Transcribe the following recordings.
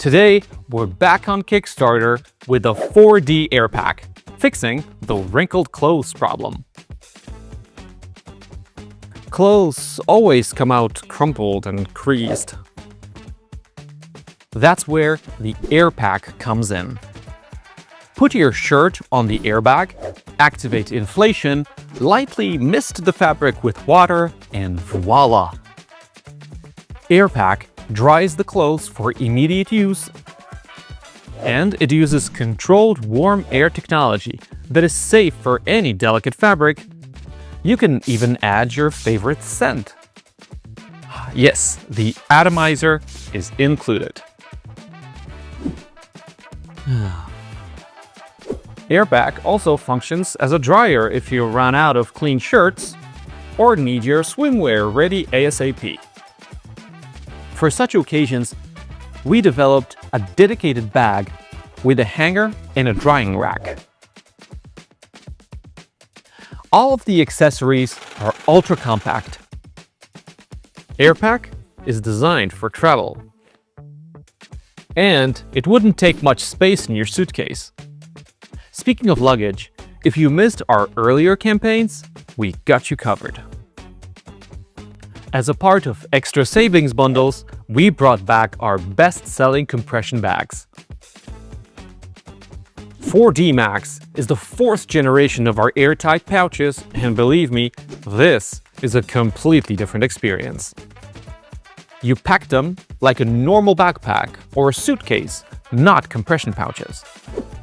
Today, we're back on Kickstarter with a 4D air pack, fixing the wrinkled clothes problem. Clothes always come out crumpled and creased. That's where the air pack comes in. Put your shirt on the airbag, activate inflation, lightly mist the fabric with water, and voila! Air pack dries the clothes for immediate use, and it uses controlled warm air technology that is safe for any delicate fabric. You can even add your favorite scent. Yes, the atomizer is included. Air pack also functions as a dryer if you run out of clean shirts or need your swimwear ready ASAP. For such occasions, we developed a dedicated bag with a hanger and a drying rack. All of the accessories are ultra compact. Air pack is designed for travel. And it wouldn't take much space in your suitcase. Speaking of luggage, if you missed our earlier campaigns, we got you covered. As a part of extra savings bundles, we brought back our best-selling compression bags. 4D Max is the 4th generation of our airtight pouches, and believe me, this is a completely different experience. You pack them like a normal backpack or a suitcase, not compression pouches.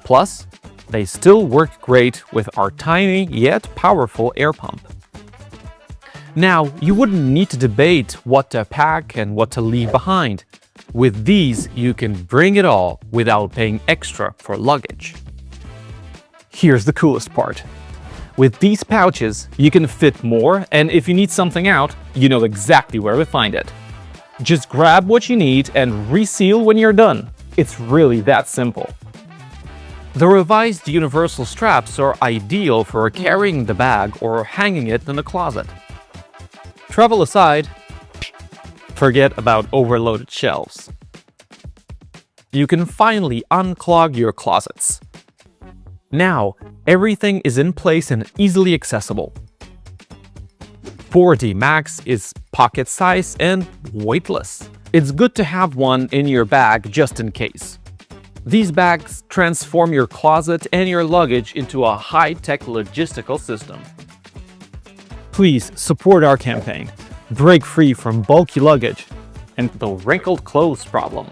Plus, they still work great with our tiny yet powerful air pump. Now, you wouldn't need to debate what to pack and what to leave behind. With these, you can bring it all without paying extra for luggage. Here's the coolest part. With these pouches, you can fit more, and if you need something out, you know exactly where to find it. Just grab what you need and reseal when you're done. It's really that simple. The revised universal straps are ideal for carrying the bag or hanging it in the closet. Travel aside, forget about overloaded shelves. You can finally unclog your closets. Now, everything is in place and easily accessible. 4D Max is pocket size and weightless. It's good to have one in your bag just in case. These bags transform your closet and your luggage into a high-tech logistical system. Please support our campaign. Break free from bulky luggage and the wrinkled clothes problem.